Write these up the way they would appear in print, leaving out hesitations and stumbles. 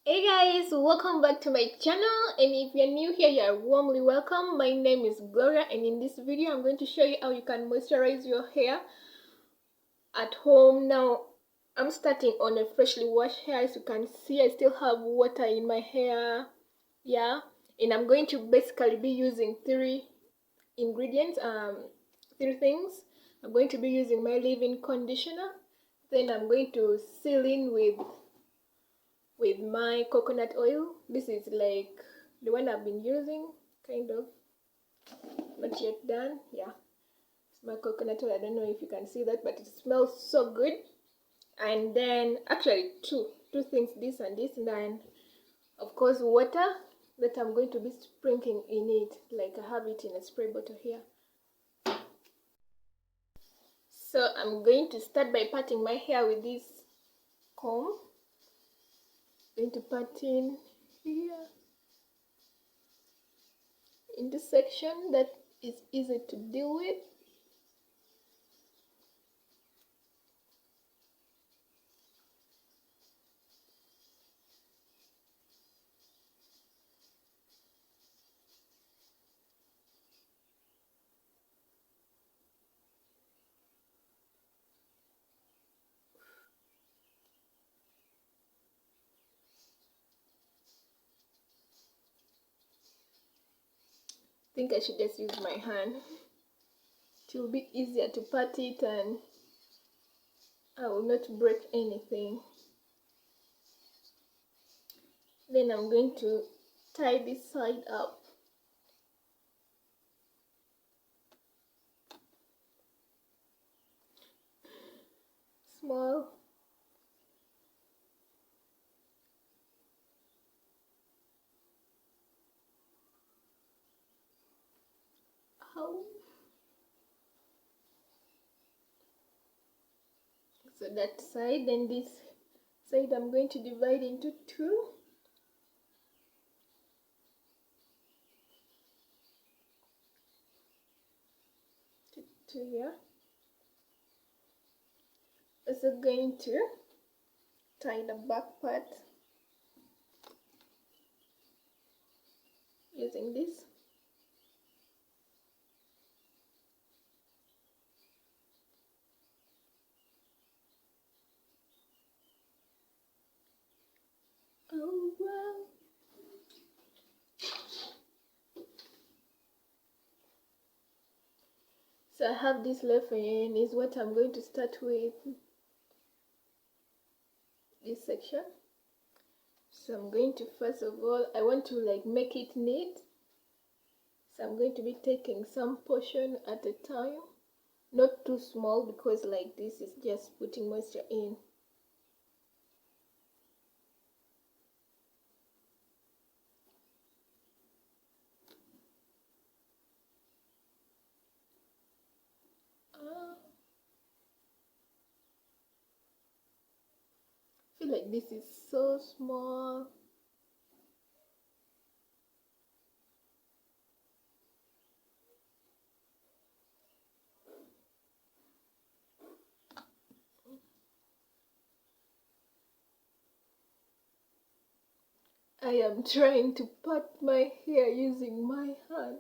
Hey guys, welcome back to my channel, and if you're new here, you are warmly welcome. My name is Gloria, and in this video I'm going to show you how you can moisturize your hair at home. Now I'm starting on a freshly washed hair. As you can see, I still have water in my hair, yeah, and I'm going to basically be using three ingredients, three things. I'm going to be using my leave-in conditioner, then I'm going to seal in with my coconut oil. This is like the one I've been using, kind of, not yet done. Yeah, it's my coconut oil. I don't know if you can see that, but it smells so good. And then actually two things, this and this, and then of course water that I'm going to be sprinkling in it, like I have it in a spray bottle here. So I'm going to start by patting my hair with this comb. I'm going to pat in here in the section that is easy to deal with. I think I should just use my hand. It will be easier to pat it and I will not break anything. Then I'm going to tie this side up. Small. Ow. So that side, and this side I'm going to divide into two. Two here. Also going to tie the back part using this. Oh wow. So I have this left, and is what I'm going to start with, this section. So I'm going to, first of all, I want to like make it neat. So I'm going to be taking some portion at a time, not too small, because like this is just putting moisture in. I feel like this is so small. I am trying to pat my hair using my hand.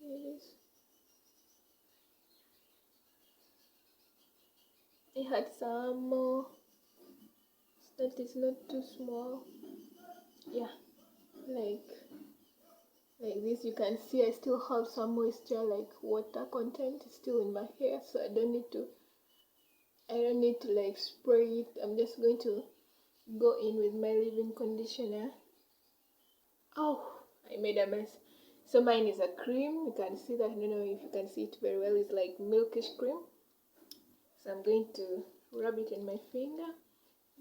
See this? I had some more. That is not too small. Yeah, like this, you can see I still have some moisture, like water content is still in my hair, so I don't need to like spray it. I'm just going to go in with my leave-in conditioner. Oh, I made a mess. So mine is a cream. You can see that. I don't know if you can see it very well. It's like milkish cream. So I'm going to rub it in my finger.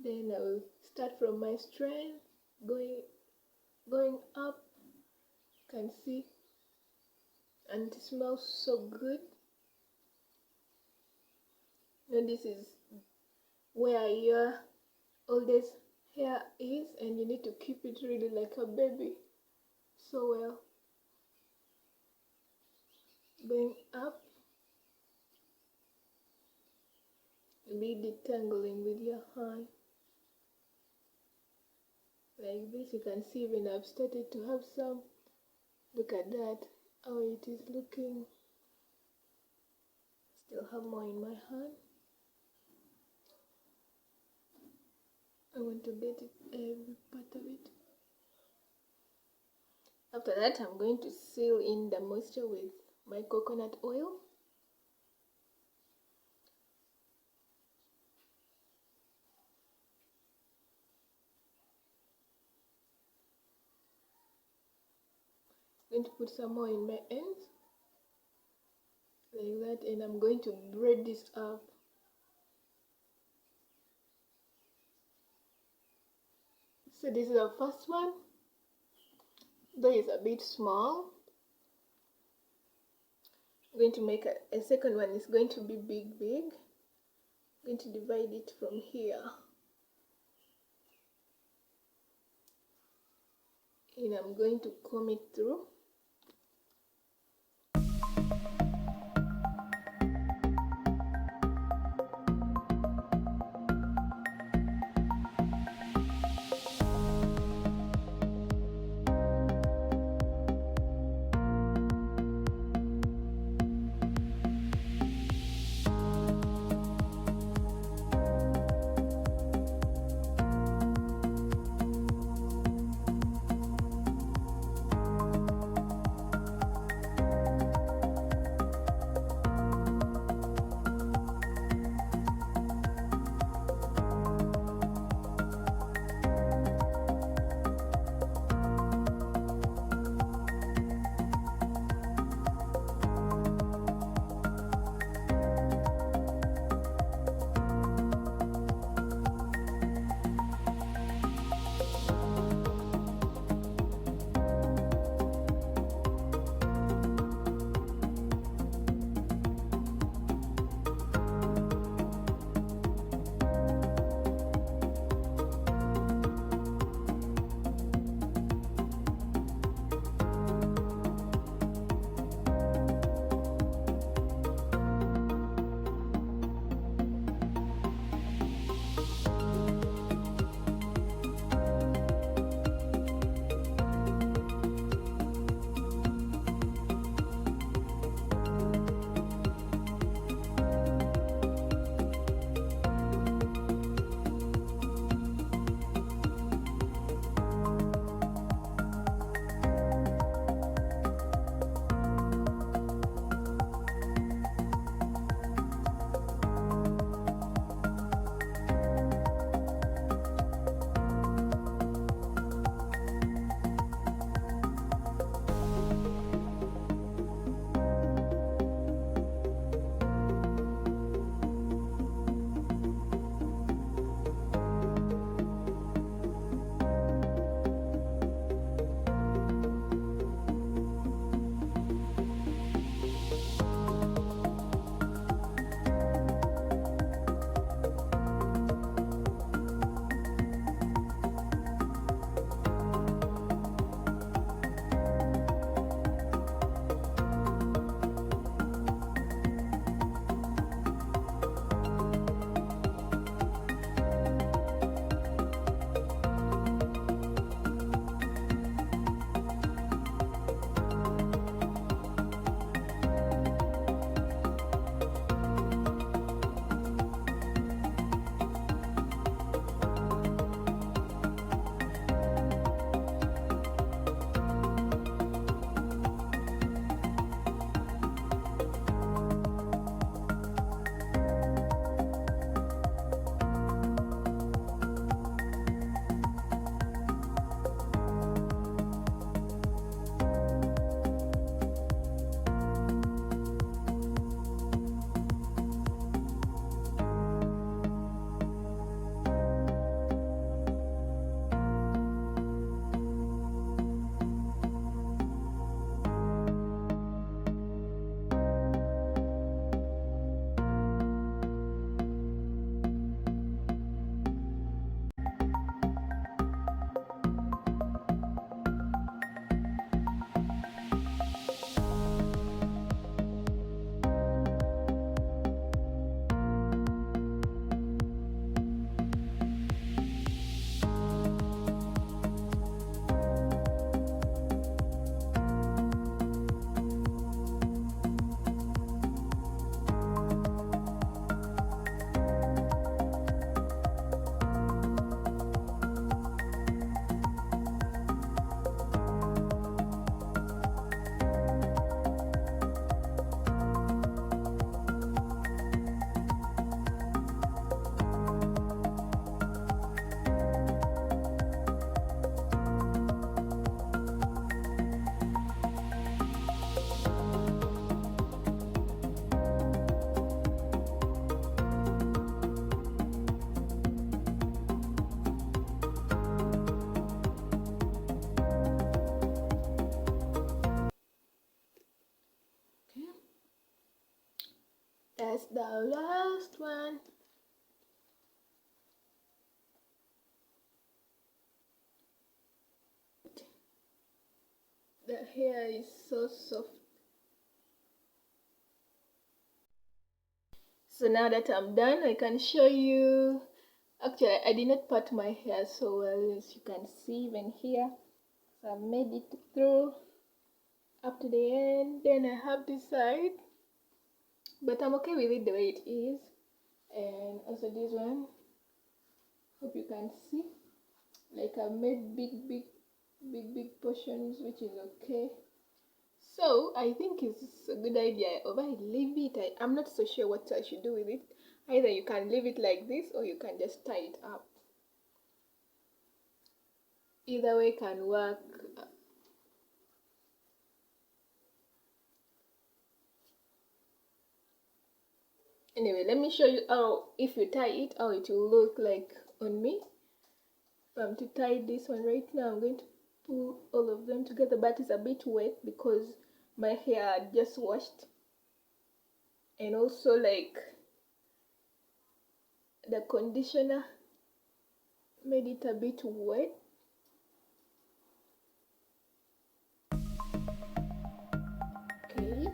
Then I will start from my strand, going up. You can see, and it smells so good. And this is where your oldest hair is, and you need to keep it really like a baby so well. going up, be detangling with your hand like this. You can see even I've started to have some. Look at that, how it is looking. Still have more in my hand. I want to get it, every part of it. After that, I'm going to seal in the moisture with my coconut oil. I'm going to put some more in my ends like that, and I'm going to braid this up. So this is the first one, though it's a bit small. I'm going to make a second one. It's going to be big. I'm going to divide it from here, and I'm going to comb it through. That's the last one. The hair is so soft. So now that I'm done, I can show you. Actually, I did not part my hair so well, as you can see even here. So I made it through up to the end. Then I have this side, but I'm okay with it the way it is. And also this one, hope you can see. Like I made big portions, which is okay. So I think it's a good idea. Or I leave it. I'm not so sure what I should do with it. Either you can leave it like this, or you can just tie it up. Either way can work. Anyway, let me show you how, if you tie it, how it will look like on me. If I'm to tie this one right now, I'm going to pull all of them together, but it's a bit wet because my hair just washed, and also like the conditioner made it a bit wet. Okay.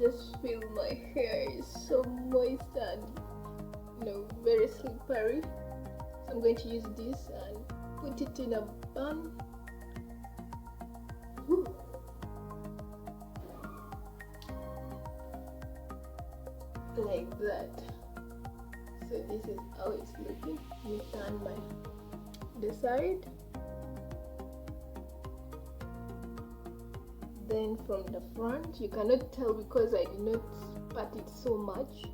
Just feel my hair is so moist and very slippery. So I'm going to use this and put it in a bun. Woo. Like that. So this is how it's looking. You turn the side. Then from the front, you cannot tell because I did not part it so much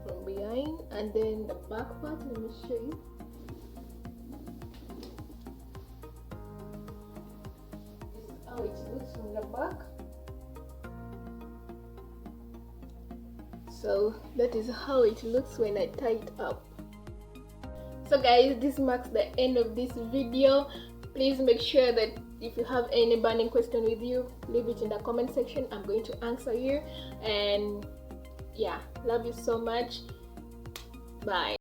from behind. And then the back part, let me show you. This is how it looks from the back. So that is how it looks when I tie it up. So guys, this marks the end of this video. Please make sure that if you have any burning question with you, leave it in the comment section. I'm going to answer you. And yeah, love you so much. Bye.